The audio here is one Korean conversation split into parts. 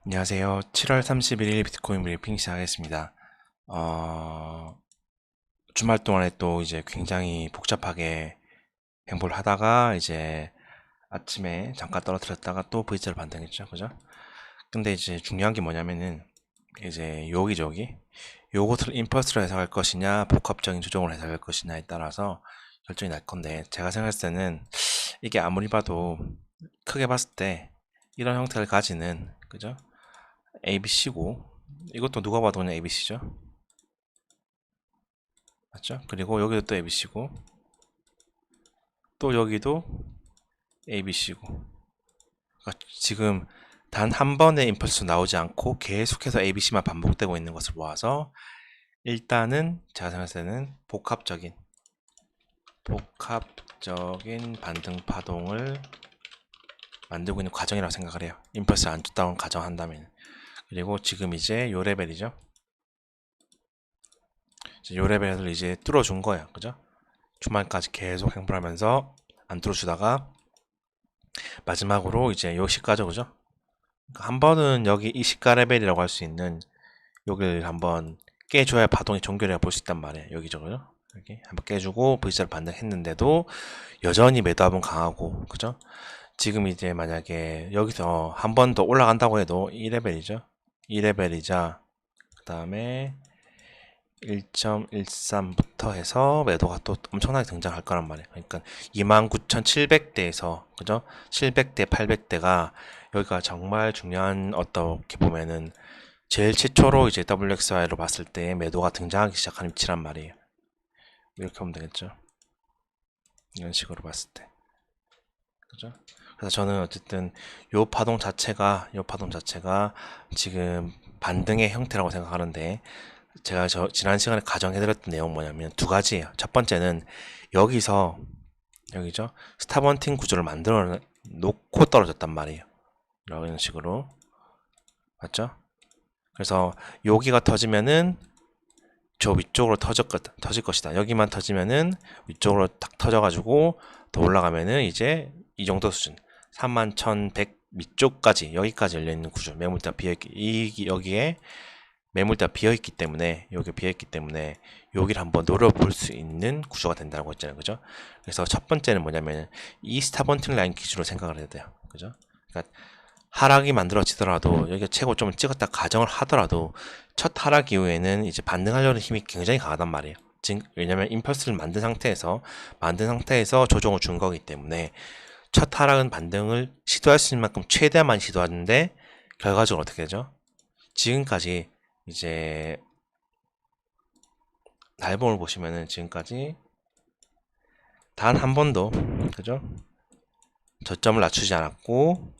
안녕하세요. 7월 31일 비트코인 브리핑 시작하겠습니다. 주말 동안에 또 이제 굉장히 복잡하게 행보를 하다가 이제 아침에 잠깐 떨어뜨렸다가 또 V자로 반등했죠. 그죠? 근데 이제 중요한 게 뭐냐면은 이제 여기저기 요것을 임펄스로 해석할 것이냐 복합적인 조정을 해석할 것이냐에 따라서 결정이 날 건데, 제가 생각했을 때는 이게 아무리 봐도 크게 봤을 때 이런 형태를 가지는, 그죠? ABC고, 이것도 누가 봐도 그냥 ABC죠. 맞죠? 그리고 여기도 또 ABC고, 또 여기도 ABC고. 그러니까 지금 단 한 번의 임펄스 나오지 않고 계속해서 ABC만 반복되고 있는 것을 보아서, 일단은 제가 생각했을 때는 복합적인 반등 파동을 만들고 있는 과정이라고 생각을 해요. 임펄스 안 줬다고 가정한다면. 그리고 지금 이제 요 레벨이죠. 요 레벨을 이제 뚫어준 거예요. 그죠? 주말까지 계속 행보하면서 안 뚫어주다가 마지막으로 이제 요 시가죠. 그죠? 그러니까 한 번은 여기 이 시가 레벨이라고 할 수 있는 여기를 한번 깨줘야 파동이 종결이라 볼 수 있단 말이에요. 여기죠. 그죠? 여기 한번 깨주고 V자를 반등했는데도 여전히 매도합은 강하고, 그죠? 지금 이제 만약에 여기서 한 번 더 올라간다고 해도 이 레벨이죠. 이 레벨이자 그 다음에 1.13부터 해서 매도가 또 엄청나게 등장할 거란 말이에요. 그러니까 29,700대에서, 그죠? 700대, 800대가 여기가 정말 중요한, 어떻게 보면은 제일 최초로 이제 WXY로 봤을 때 매도가 등장하기 시작한 위치란 말이에요. 이렇게 보면 되겠죠. 이런 식으로 봤을 때. 그죠? 그래서 저는 어쨌든 요 파동 자체가 지금 반등의 형태라고 생각하는데, 제가 지난 시간에 가정해드렸던 내용 뭐냐면 두 가지예요. 첫 번째는 여기서, 여기죠, 스탑원팅 구조를 만들어 놓고 떨어졌단 말이에요. 이런 식으로. 맞죠? 그래서 여기가 터지면은 저 위쪽으로 터질 것이다. 여기만 터지면은 위쪽으로 딱 터져가지고 더 올라가면은 이제 이 정도 수준, 31,100 위쪽까지, 여기까지 열려있는 구조, 매물대 비어있기, 여기에 매물대가 비어있기 때문에, 여기 비어있기 때문에 여기를 한번 노려볼 수 있는 구조가 된다고 했잖아요. 그죠? 그래서 첫 번째는 뭐냐면 이 스탑원팅 라인 기준으로 생각을 해야 돼요. 그죠? 그러니까 하락이 만들어지더라도, 여기가 최고점을 찍었다 가정을 하더라도 첫 하락 이후에는 이제 반등하려는 힘이 굉장히 강하단 말이에요. 지금 왜냐면 임펄스를 만든 상태에서 조정을 준 거기 때문에 첫 하락은 반등을 시도할 수 있는 만큼 최대한 시도하는데, 결과적으로 어떻게 되죠? 지금까지 이제 날봉을 보시면은 지금까지 단 한 번도, 그죠? 저점을 낮추지 않았고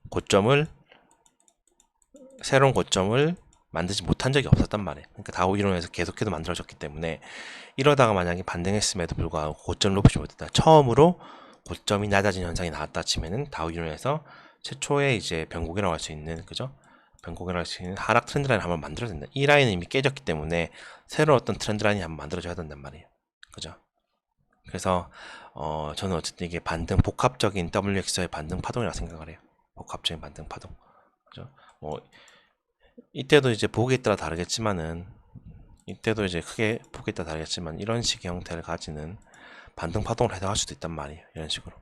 고점을 새로운 고점을 만들지 못한 적이 없었단 말이에요. 그러니까 다우 이론에서 계속해서 만들어졌기 때문에, 이러다가 만약에 반등했음에도 불구하고 고점을 높이지 못했다, 처음으로 고점이 낮아진 현상이 나왔다 치면은 다우 이론에서 최초의 이제 변곡이라고 할 수 있는, 그죠? 변곡이라고 할 수 있는 하락 트렌드 라인을 한번 만들어야 된다. 이 라인은 이미 깨졌기 때문에 새로운 어떤 트렌드 라인이 한번 만들어져야 된단 말이에요. 그죠? 그래서 저는 어쨌든 이게 복합적인 WX의 반등 파동이라고 생각을 해요. 복합적인 반등 파동. 그죠? 뭐 이때도 이제 보기에 따라 다르겠지만은, 이때도 이제 크게 보기에 따라 다르겠지만 이런 식의 형태를 가지는 반등 파동을 해당할 수도 있단 말이에요. 이런 식으로.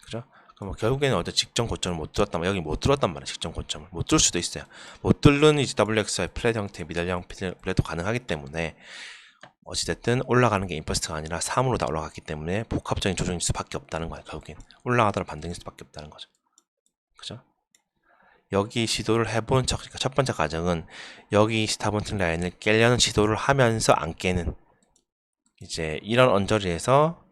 그죠? 그럼 결국에는 어제 직전 고점을 못 뚫었단 말이에요. 여기 못 뚫었단 말이에요. 직전 고점을 못 뚫을 수도 있어요. 못 뚫는 이제 WXY 플랫 형태의 미달형 플랫도 가능하기 때문에, 어찌됐든 올라가는 게 임퍼스트가 아니라 3으로 다 올라갔기 때문에 복합적인 조정일 수밖에 없다는 거예요. 결국엔 올라가더라 반등일 수밖에 없다는 거죠. 그죠? 여기 시도를 해본 그러니까 첫 번째 과정은 여기 스타번팅 라인을 깨려는 시도를 하면서 안 깨는, 이제 이런 언저리에서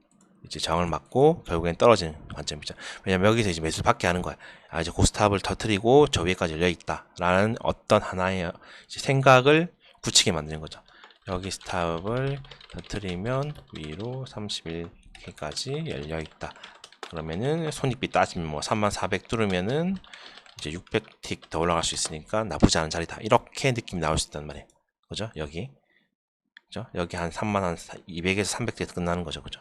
이제 저항을 맞고 결국엔 떨어지는 관점이죠. 왜냐면 여기서 이제 매수를 받게 하는 거야. 아, 이제 고스탑을 터트리고 저 위에까지 열려 있다라는 어떤 하나의 이제 생각을 굳히게 만드는 거죠. 여기 스탑을 터트리면 위로 31K까지 열려 있다. 그러면은 손익비 따지면 뭐 3400 뚫으면은 이제 600틱 더 올라갈 수 있으니까 나쁘지 않은 자리다. 이렇게 느낌이 나올 수 있단 말이에요. 그죠? 여기. 그죠? 여기 한 3만 한 200에서 300대에서 끝나는 거죠. 그죠?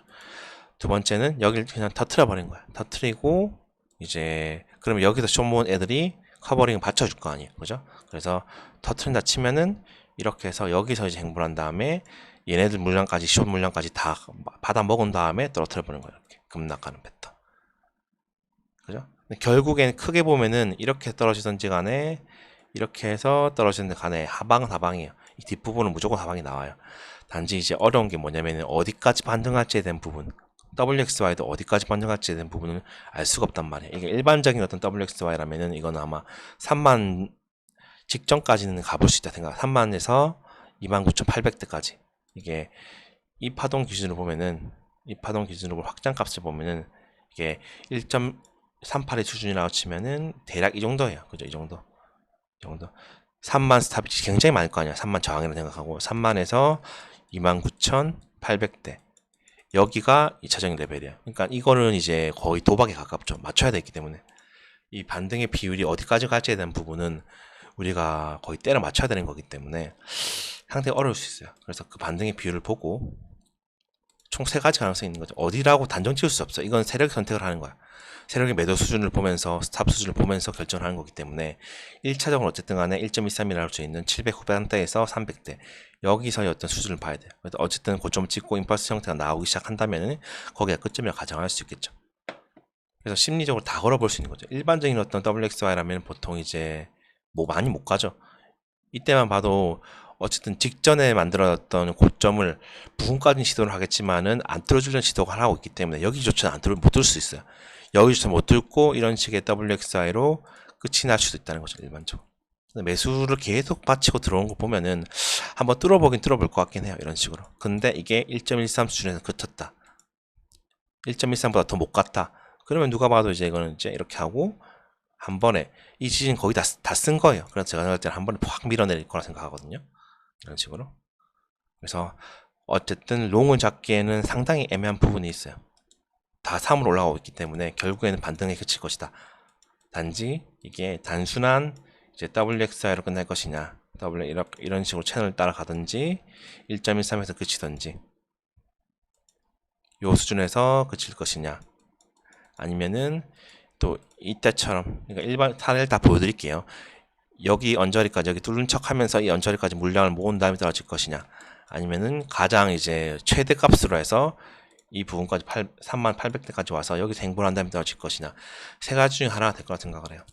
두 번째는 여기를 그냥 터트려 버린 거야. 터트리고 이제 그러면 여기서 쇼모은 애들이 커버링을 받쳐줄 거 아니에요. 그죠? 그래서 터트린다 치면은 이렇게 해서 여기서 이제 행보한 다음에 얘네들 물량까지, 숏 물량까지 다 받아 먹은 다음에 떨어뜨려 버리는 거예요. 이렇게 급락하는 패턴. 그죠? 결국엔 크게 보면은 이렇게 떨어지든지 간에 이렇게 해서 떨어지는 간에 하방은 하방이에요. 이 뒷부분은 무조건 하방이 나와요. 단지 이제 어려운 게 뭐냐면은 어디까지 반등할지에 대한 부분, WXY도 어디까지 반등할지에 대한 부분은 알 수가 없단 말이에요. 이게 일반적인 어떤 WXY라면은 이거는 아마 3만 직전까지는 가볼 수 있다 생각. 3만에서 29,800대까지. 이게 이 파동 기준으로 보면은 이 파동 기준으로 확장값을 보면은 이게 1.38의 수준이라고 치면은 대략 이 정도예요. 그죠? 이 정도. 3만 스탑이 굉장히 많을 거 아니야. 3만 저항이라고 생각하고 3만에서 29,800대. 여기가 2차적인 레벨이야. 그러니까 이거는 이제 거의 도박에 가깝죠. 맞춰야 되기 때문에. 이 반등의 비율이 어디까지 갈지에 대한 부분은 우리가 거의 때려 맞춰야 되는 거기 때문에 상당히 어려울 수 있어요. 그래서 그 반등의 비율을 보고 총 세 가지 가능성이 있는 거죠. 어디라고 단정 지을 수 없어. 이건 세력 선택을 하는 거야. 세력의 매도 수준을 보면서 스탑 수준을 보면서 결정을 하는 거기 때문에 1차적으로 어쨌든 간에 1.13이라고 할 수 있는 700 후반대에서 300대 여기서의 어떤 수준을 봐야 돼요. 그래서 어쨌든 고점 찍고 임펄스 형태가 나오기 시작한다면 거기가 끝점이라고 가정할 수 있겠죠. 그래서 심리적으로 다 걸어볼 수 있는 거죠. 일반적인 어떤 WXY라면 보통 이제 뭐 많이 못 가죠. 이때만 봐도 어쨌든 직전에 만들어졌던 고점을 부분까지는 시도를 하겠지만은 안 뚫어주려는 시도가 하고 있기 때문에 여기조차는 못 뚫을 수 있어요. 여기조차 못 뚫고 이런 식의 WXI로 끝이 날 수도 있다는 거죠, 일반적으로. 매수를 계속 받치고 들어온 거 보면은 한번 뚫어보긴 뚫어볼 것 같긴 해요, 이런 식으로. 근데 이게 1.13 수준에서 그쳤다. 1.13보다 더 못 갔다. 그러면 누가 봐도 이제 이거는 이제 이렇게 하고 한 번에 이 지진 거의 다 쓴 거예요. 그래서 제가 생각할 때는 한 번에 확 밀어내릴 거라 생각하거든요. 이런 식으로. 그래서 어쨌든 롱을 잡기에는 상당히 애매한 부분이 있어요. 다 3으로 올라가고 있기 때문에 결국에는 반등에 그칠 것이다. 단지 이게 단순한 이제 WXI로 끝날 것이냐, 이런 식으로 채널을 따라가든지 1.13에서 그치든지 요 수준에서 그칠 것이냐, 아니면은 또 이때처럼, 그러니까 일반 사례를 다 보여드릴게요. 여기 언저리까지 여기 뚫는 척하면서 이 언저리까지 물량을 모은 다음에 떨어질 것이냐, 아니면은 가장 이제 최대 값으로 해서 이 부분까지 3800대까지 와서 여기서 행보한 다음에 떨어질 것이냐, 세 가지 중에 하나가 될 거라 생각을 해요.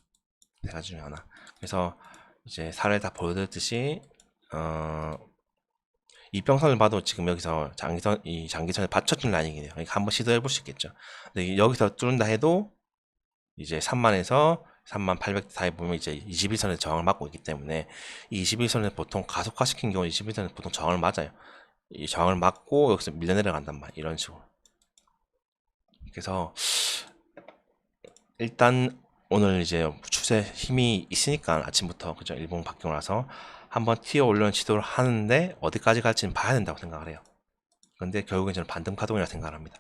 세 가지 중에 하나. 그래서 이제 사례를 다 보여드렸듯이 이평선을 봐도 지금 여기서 이 장기선을 받쳐준 라인이긴 해요. 그러니까 한번 시도해 볼 수 있겠죠. 근데 여기서 뚫는다 해도 이제 3만에서 3800 사이 보면 이제 21선에서 저항을 맞고 있기 때문에 이 21선을 보통 가속화시킨 경우 21선에 보통 저항을 맞아요. 이 저항을 맞고 여기서 밀려 내려간단 말이야. 이런 식으로. 그래서 일단 오늘 이제 추세 힘이 있으니까 아침부터 그죠, 일본 바뀌고 나서 한번 튀어 올려는 시도를 하는데 어디까지 갈지는 봐야 된다고 생각을 해요. 근데 결국엔 저는 반등 파동이라 생각을 합니다.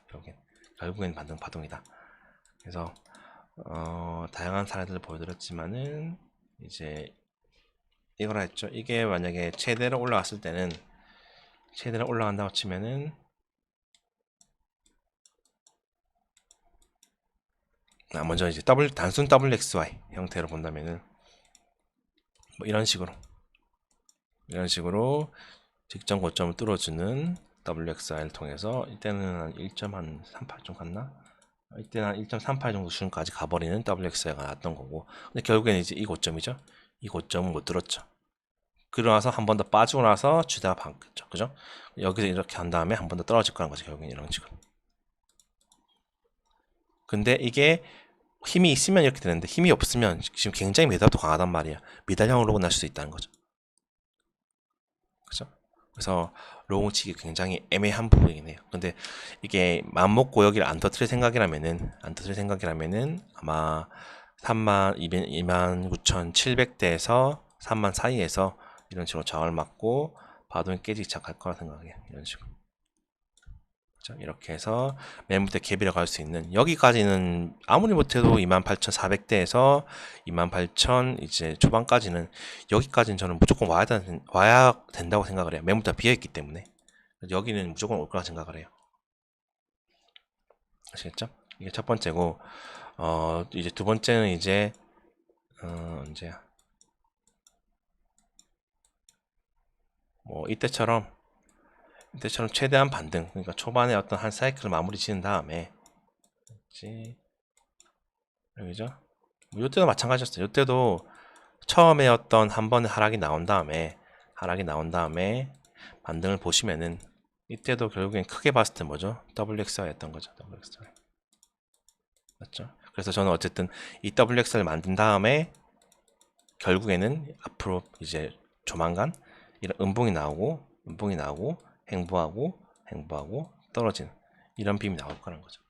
결국엔 반등 파동이다. 그래서 다양한 사례들을 보여드렸지만은 이제 이거라 했죠. 이게 만약에 최대로 올라갔을 때는, 최대로 올라간다고 치면은 먼저 이제 단순 WXY 형태로 본다면은 뭐 이런 식으로 직전 고점을 뚫어주는 WXI를 통해서 이때는 한 1.38 좀 갔나? 이때는 한 1.38 정도 수준까지 가버리는 WXI가 나왔던 거고, 근데 결국에는 이제 이 고점이죠. 이 고점은 못 뚫었죠. 그러고 나서 한 번 더 빠지고 나서 주다가 반겠죠. 그죠? 여기서 이렇게 한 다음에 한 번 더 떨어질 거라는 거죠. 결국엔 이런 식으로. 근데 이게 힘이 있으면 이렇게 되는데 힘이 없으면 지금 굉장히 매도도 강하단 말이야. 미달형으로 끝날 수도 있다는 거죠. 그죠? 그래서 롱을 치기 굉장히 애매한 부분이긴 해요. 근데 이게 맘먹고 여기를 안 터뜨릴 생각이라면은 아마 29,700대에서 3만 사이에서 이런 식으로 저항을 맞고 바닥이 깨지기 시작할 거라 생각해요. 이런 식으로. 그죠? 이렇게 해서 매물대 갭이라고 할 수 있는, 여기까지는 아무리 못해도 28,400대에서 28,000 이제 초반까지는, 여기까지는 저는 무조건 와야 된다고 생각을 해요. 매물대 비어있기 때문에. 여기는 무조건 올 거라 생각을 해요. 아시겠죠? 이게 첫 번째고, 이제 두 번째는 이제 언제야? 뭐 이때처럼 최대한 반등, 그러니까 초반에 어떤 한 사이클을 마무리 지은 다음에 여기죠? 뭐 이때도 마찬가지였어요. 이때도 처음에 어떤 한 번의 하락이 나온 다음에 반등을 보시면은 이때도 결국엔 크게 봤을 때 뭐죠? WXY였던 거죠. WXY 맞죠? 그래서 저는 어쨌든 이 WX를 만든 다음에 결국에는 앞으로 이제 조만간 이런 음봉이 나오고 행보하고 떨어지는 이런 빔이 나올 거라는 거죠.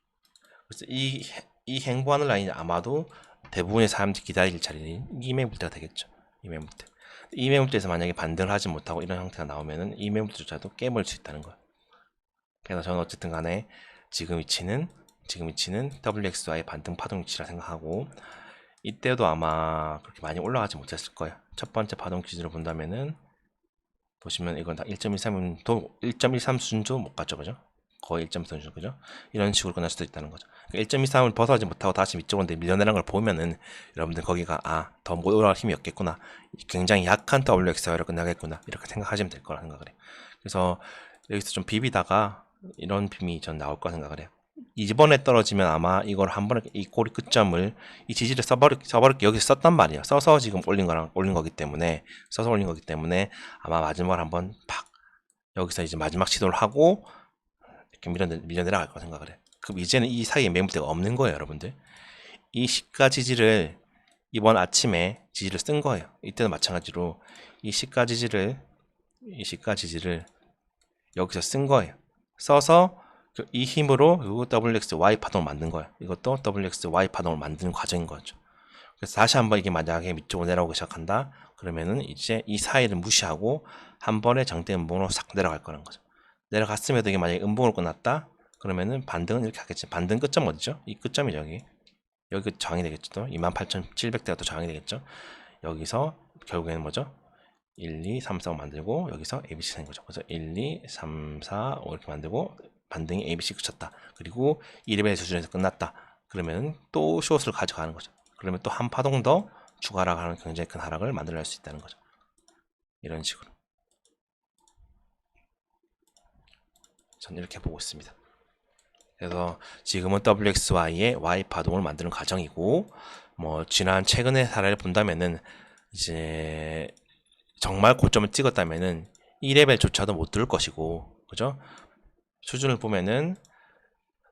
그래서 이 행보하는 라인이 아마도 대부분의 사람들이 기다릴 자리는 이매물대가 되겠죠. 이매물대에서 만약에 반등을 하지 못하고 이런 형태가 나오면은 이매물대조차도 깨물 수 있다는 거예요. 그래서 저는 어쨌든 간에 지금 위치는 WXY 반등 파동 위치라 생각하고, 이때도 아마 그렇게 많이 올라가지 못했을 거예요. 첫 번째 파동 기준으로 본다면은 보시면 이건 다 1.13도 1.13 수준도 못 갔죠, 그죠? 거의 1.3 수준, 그죠? 이런 식으로 끝날 수도 있다는 거죠. 1.23을 벗어나지 못하고 다시 위쪽으로 밀려내는 걸 보면은 여러분들 거기가 더 못 올라갈 힘이 없겠구나, 굉장히 약한 WXY로 끝나겠구나, 이렇게 생각하시면 될 거라 생각을 해요. 그래서 여기서 좀 비비다가 이런 빔이 전 나올 거라 생각을 해요. 이번에 떨어지면 아마 이걸 한 번에 이 꼬리 끝점을 이 지지를 써버릴게 여기서 썼단 말이에요. 써서 지금 올린 거기 때문에 아마 마지막으로 한번 팍 여기서 이제 마지막 시도를 하고 이렇게 밀려 내려갈 거 생각을 해요. 그럼 이제는 이 사이에 매물대가 없는 거예요, 여러분들. 이 시가 지지를 이번 아침에 지지를 쓴 거예요. 이때도 마찬가지로 이 시가 지지를 여기서 쓴 거예요. 써서 이 힘으로 WXY 파동을 만든 거예요. 이것도 WXY 파동을 만드는 과정인 거죠. 그래서 다시 한번 이게 만약에 밑쪽으로 내려오기 시작한다, 그러면은 이제 이 사이를 무시하고 한 번에 정대 음봉으로 싹 내려갈 거라는 거죠. 내려갔음에도 이게 만약에 음봉으로 끝났다, 그러면은 반등은 이렇게 하겠지. 반등 끝점 어디죠? 이 끝점이 여기 저항이 되겠죠. 또 28,700대가 또 저항이 되겠죠. 여기서 결국에는 뭐죠? 1, 2, 3, 4 만들고 여기서 ABC 생긴 거죠. 그래서 1, 2, 3, 4, 5 이렇게 만들고 반등이 ABC 그쳤다. 그리고 2레벨 수준에서 끝났다. 그러면 또 숏을 가져가는 거죠. 그러면 또 한 파동 더 추가 하락하는 굉장히 큰 하락을 만들어낼 수 있다는 거죠. 이런 식으로 저는 이렇게 보고 있습니다. 그래서 지금은 WXY의 Y 파동을 만드는 과정이고, 뭐 지난 최근의 사례를 본다면은 이제 정말 고점을 찍었다면은 2레벨조차도 못 뚫을 것이고, 그죠? 수준을 보면은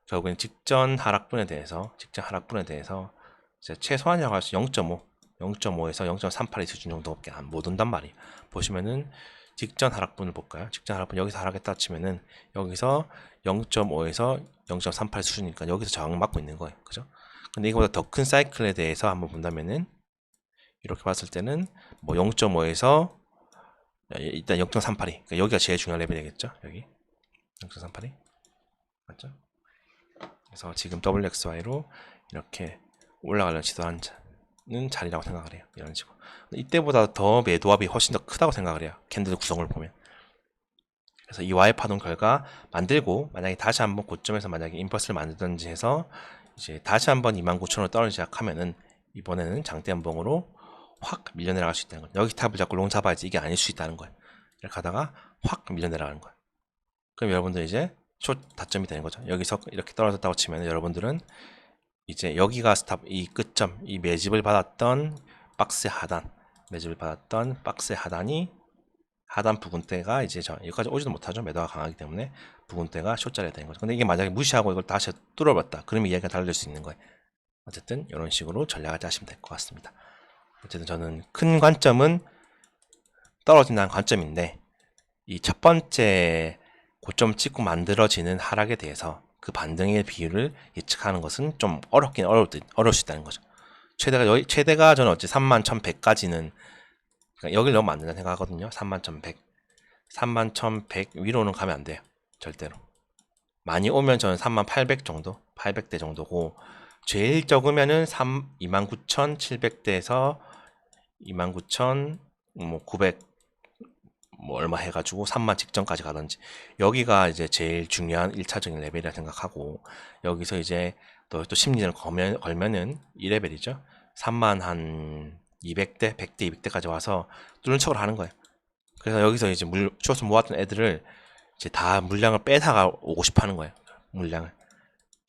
결국엔 직전 하락분에 대해서 이제 최소한이라고 할 수 0.5에서 0.382 수준 정도밖에 못 온단 말이에요. 보시면은 직전 하락분을 볼까요? 직전 하락분 여기서 하락했다 치면은 여기서 0.5에서 0.38 수준이니까 여기서 저항을 맞고 있는 거예요. 그죠? 근데 이거보다 더 큰 사이클에 대해서 한번 본다면은 이렇게 봤을 때는 뭐 0.5에서 일단 0.382, 그러니까 여기가 제일 중요한 레벨이겠죠. 여기 0.382 맞죠? 그래서 지금 WXY로 이렇게 올라가려는 시도하는 자리라고 생각을 해요. 이런 식으로. 이때보다 더 매도압이 훨씬 더 크다고 생각을 해요. 캔들 구성을 보면. 그래서 이 Y 파동 결과 만들고, 만약에 다시 한번 고점에서 만약에 임펄스를 만들든지 해서 이제 다시 한번 29,000원으로 떨어지기 시작하면은 이번에는 장대 연봉으로 확 밀려 내려갈 수 있다는 거예요. 여기 탑을 잡고 롱 잡아야지 이게 아닐 수 있다는 거예요. 이렇게 하다가 확 밀려 내려가는 거예요. 그럼 여러분들 이제 숏 다점이 되는 거죠. 여기서 이렇게 떨어졌다고 치면 여러분들은 이제 여기가 스탑, 이 끝점, 이 매집을 받았던 박스의 하단이 하단 부근대가 이제 여기까지 오지도 못하죠. 매도가 강하기 때문에 부근대가 숏자리가 되는 거죠. 근데 이게 만약에 무시하고 이걸 다시 뚫어봤다, 그러면 이야기가 달라질 수 있는 거예요. 어쨌든 이런 식으로 전략을 짜시면 될 것 같습니다. 어쨌든 저는 큰 관점은 떨어진다는 관점인데, 이 첫 번째 고점 찍고 만들어지는 하락에 대해서 그 반등의 비율을 예측하는 것은 좀 어려울 수 있다는 거죠. 최대가 저는 어찌 31,100까지는, 그러니까 여길 넣으면 안 된다 생각하거든요. 31,100 위로는 가면 안 돼요. 절대로. 많이 오면 저는 38,000 정도, 800대 정도고, 제일 적으면은 29,700대에서 29,900 뭐 얼마 해가지고 3만 직전까지 가든지, 여기가 이제 제일 중요한 1차적인 레벨이라 생각하고, 여기서 이제 또 심리전을 걸면은 2레벨이죠. 3만 한 200대, 100대, 200대까지 와서 뚫는 척을 하는 거예요. 그래서 여기서 이제 숏을 모았던 애들을 이제 다 물량을 빼다가 오고 싶어 하는 거예요. 물량을.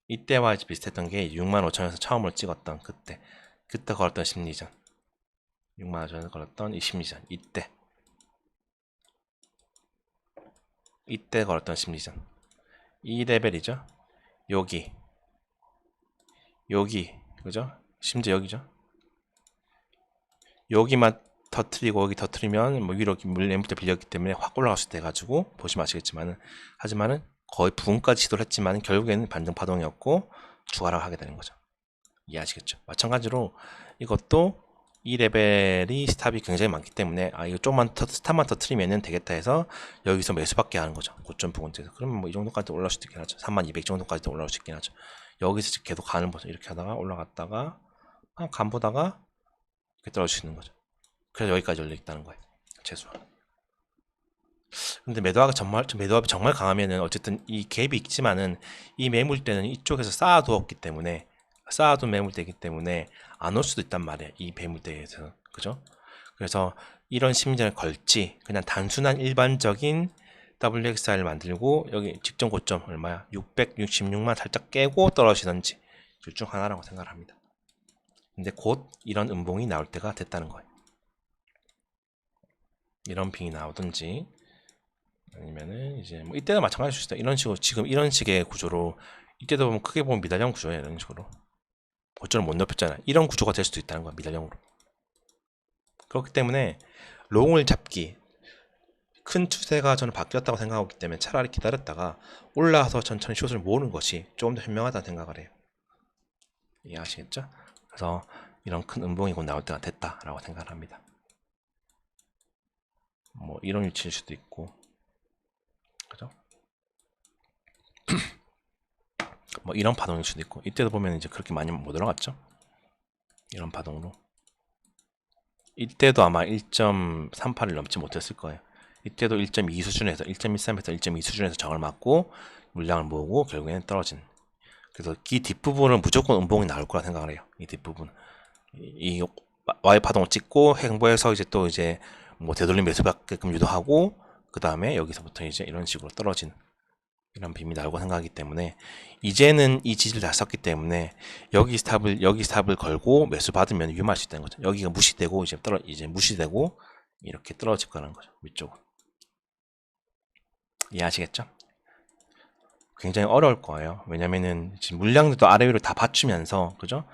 이때와 이제 비슷했던 게 65,000원에서 처음으로 찍었던 그때 걸었던 심리전. 65,000원에서 걸었던 이 심리전. 이때 걸었던 심리전. 이 레벨이죠. 여기, 그죠? 심지어 여기죠. 여기만 터트리고 여기 터트리면 뭐 위로 물레부터 빌렸기 때문에 확 올라갈 수 돼가지고 보시면 아시겠지만은 하지만은 거의 부근까지 시도를 했지만 결국에는 반등 파동이었고 추가를 하게 되는 거죠. 이해하시겠죠? 마찬가지로 이것도 이 레벨이 스탑이 굉장히 많기 때문에 이거 조금만 스탑만 터트리면 되겠다 해서 여기서 매수받게 하는 거죠. 고점 부근에서. 그러면 뭐 이 정도까지 올라올 수도 있긴 하죠. 3200 정도까지도 올라올 수 있긴 하죠. 여기서 계속 가는 거죠. 이렇게 하다가 올라갔다가 간 보다가 이렇게 떨어질 수 있는 거죠. 그래서 여기까지 열려 있다는 거예요. 최소한. 근데 매도합이 정말 강하면은 어쨌든 이 갭이 있지만은 이 매물대는 이쪽에서 쌓아두었기 때문에 쌓아둔 매물대이기 때문에 안 올 수도 있단 말이에요. 이 매물대에서. 그죠? 그래서 이런 심리전을 걸지 그냥 단순한 일반적인 WXR을 만들고 여기 직전 고점 얼마야? 666만 살짝 깨고 떨어지던지 둘 중 하나라고 생각을 합니다. 근데 곧 이런 음봉이 나올 때가 됐다는 거예요. 이런 빙이 나오든지 아니면은 이제 뭐 이때도 마찬가지일 수 있어요. 이런 식으로 지금 이런 식의 구조로 이때도 보면 크게 보면 미달형 구조예요. 이런 식으로 고점을 못 높였잖아요. 이런 구조가 될 수도 있다는 거야. 미달형으로. 그렇기 때문에 롱을 잡기 큰 추세가 저는 바뀌었다고 생각하기 때문에 차라리 기다렸다가 올라와서 천천히 숏을 모으는 것이 조금 더 현명하다는 생각을 해요. 이해하시겠죠? 그래서 이런 큰 음봉이 곧 나올 때가 됐다라고 생각을 합니다. 뭐 이런 위치일 수도 있고 그죠? 뭐 이런 파동일 수도 있고 이때도 보면 이제 그렇게 많이 못 올라갔죠. 이런 파동으로 이때도 아마 1.38을 넘지 못했을 거예요. 이때도 1.2 수준에서 1.13에서 1.2 수준에서 정을 맞고 물량을 모으고 결국에는 떨어진. 그래서 이 뒷부분은 무조건 음봉이 나올 거라 생각을 해요. 이 뒷부분 이 Y 파동을 찍고 횡보해서 이제 또 이제 뭐 되돌림 매수받게끔 유도하고 그 다음에 여기서부터 이제 이런 식으로 떨어진 이런 빔이 나오고 생각하기 때문에 이제는 이 지지를 다 썼기 때문에 여기 스탑을 걸고 매수 받으면 위험할 수 있다는 거죠. 여기가 무시되고 이제 무시되고 이렇게 떨어질 거라는 거죠. 위쪽은. 이해하시겠죠? 굉장히 어려울 거예요. 왜냐면은 지금 물량들도 아래 위로 다 받치면서 그죠?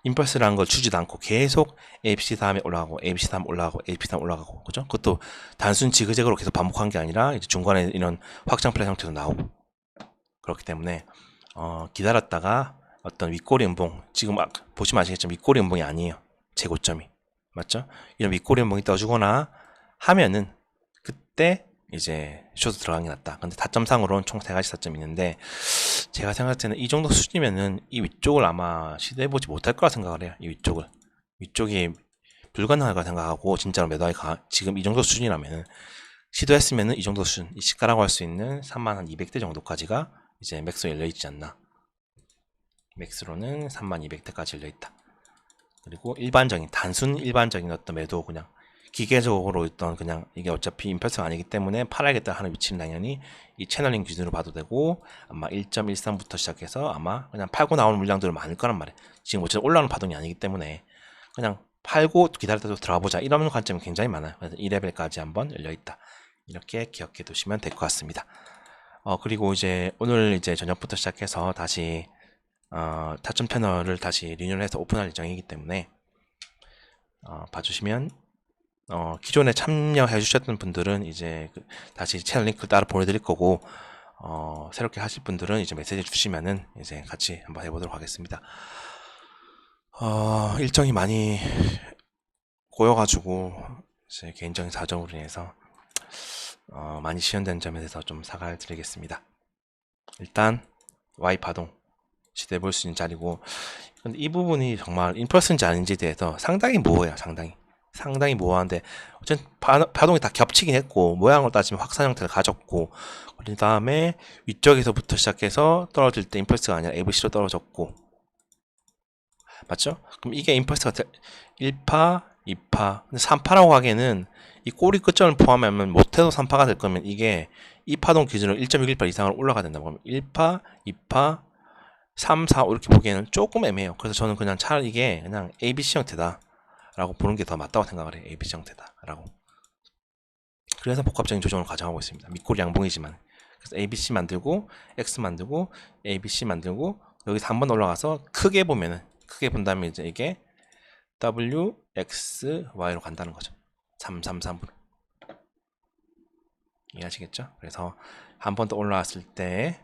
임펄스라는 걸 주지도 않고 계속 ABC 다음에 올라가고 ABC 다음 올라가고 ABC 다음 올라가고 그죠? 그것도 단순 지그재그로 계속 반복한 게 아니라 이제 중간에 이런 확장 플랫 형태도 나오고 그렇기 때문에 기다렸다가 어떤 윗꼬리 음봉 지금 보시면 아시겠지만 윗꼬리 음봉이 아니에요. 재고점이 맞죠? 이런 윗꼬리 음봉이 떠주거나 하면은 그때 이제 숏 들어간 게 낫다. 근데 타점상으로는 총 3가지 타점이 있는데 제가 생각할 때는 이 정도 수준이면은 이 위쪽을 아마 시도해보지 못할 거라 생각을 해요. 이 위쪽이 불가능할 거라 생각하고 진짜로 매도하기 지금 이 정도 수준이라면은 시도했으면은 이 정도 수준 이 시가라고 할 수 있는 3200대 정도까지가 이제 맥스로 열려있지 않나. 맥스로는 3200대까지 열려있다. 그리고 단순 일반적인 어떤 매도 그냥 기계적으로 있던 그냥 이게 어차피 임펄스가 아니기 때문에 팔아야겠다 하는 위치는 당연히 이 채널링 기준으로 봐도 되고 아마 1.13부터 시작해서 아마 그냥 팔고 나오는 물량들은 많을 거란 말이에요. 지금 어차피 올라오는 파동이 아니기 때문에 그냥 팔고 기다렸다 또 들어가 보자 이런 관점이 굉장히 많아요. 그래서 이 레벨까지 한번 열려있다. 이렇게 기억해 두시면 될 것 같습니다. 그리고 이제 오늘 이제 저녁부터 시작해서 다시 타점 패널을 다시 리뉴얼해서 오픈할 예정이기 때문에 봐주시면 기존에 참여해 주셨던 분들은 이제 다시 채널 링크를 따로 보내드릴 거고 새롭게 하실 분들은 이제 메시지 주시면은 이제 같이 한번 해보도록 하겠습니다. 일정이 많이 꼬여가지고 이제 개인적인 사정으로 인해서 많이 지연된 점에 대해서 좀 사과를 드리겠습니다. 일단 Y 파동 시도해 볼 수 있는 자리고 근데 이 부분이 정말 인펄스인지 아닌지에 대해서 상당히 모호해요. 상당히 모호한데 어쨌든 파동이 다 겹치긴 했고 모양으로 따지면 확산 형태를 가졌고 그 다음에 위쪽에서부터 시작해서 떨어질 때 임펄스가 아니라 ABC로 떨어졌고 맞죠? 그럼 이게 임펄스가 1파, 2파. 근데 3파라고 하기에는 이 꼬리 끝점을 포함하면 못해도 3파가 될 거면 이게 이 파동 기준으로 1.618 이상으로 올라가야 된다고 하면 1파, 2파, 3, 4 이렇게 보기에는 조금 애매해요. 그래서 저는 그냥 차라리 이게 그냥 ABC 형태다 라고 보는 게 더 맞다고 생각을 해요. ABC 형태다 라고. 그래서 복합적인 조정을 가정하고 있습니다. 밑꼬리 양봉이지만. 그래서 ABC 만들고 X 만들고 ABC 만들고 여기서 한 번 올라가서 크게 보면은 크게 본다면 이제 이게 W, X, Y로 간다는 거죠. 3, 3, 3으로. 이해하시겠죠? 그래서 한 번 더 올라왔을 때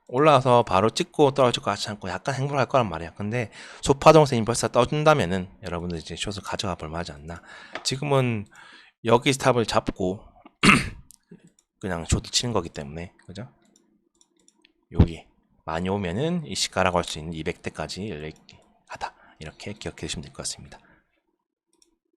올라와서 바로 찍고 떨어질 것 같지 않고 약간 행보할 거란 말이야. 근데 소파동생 인버스가 떠준다면은 여러분들 이제 숏을 가져가 볼 만하지 않나. 지금은 여기 스탑을 잡고 그냥 숏을 치는 거기 때문에 그죠? 여기 많이 오면은 이 시가라고 할 수 있는 200대까지 열려있게 하다. 이렇게 기억해 주시면 될 것 같습니다.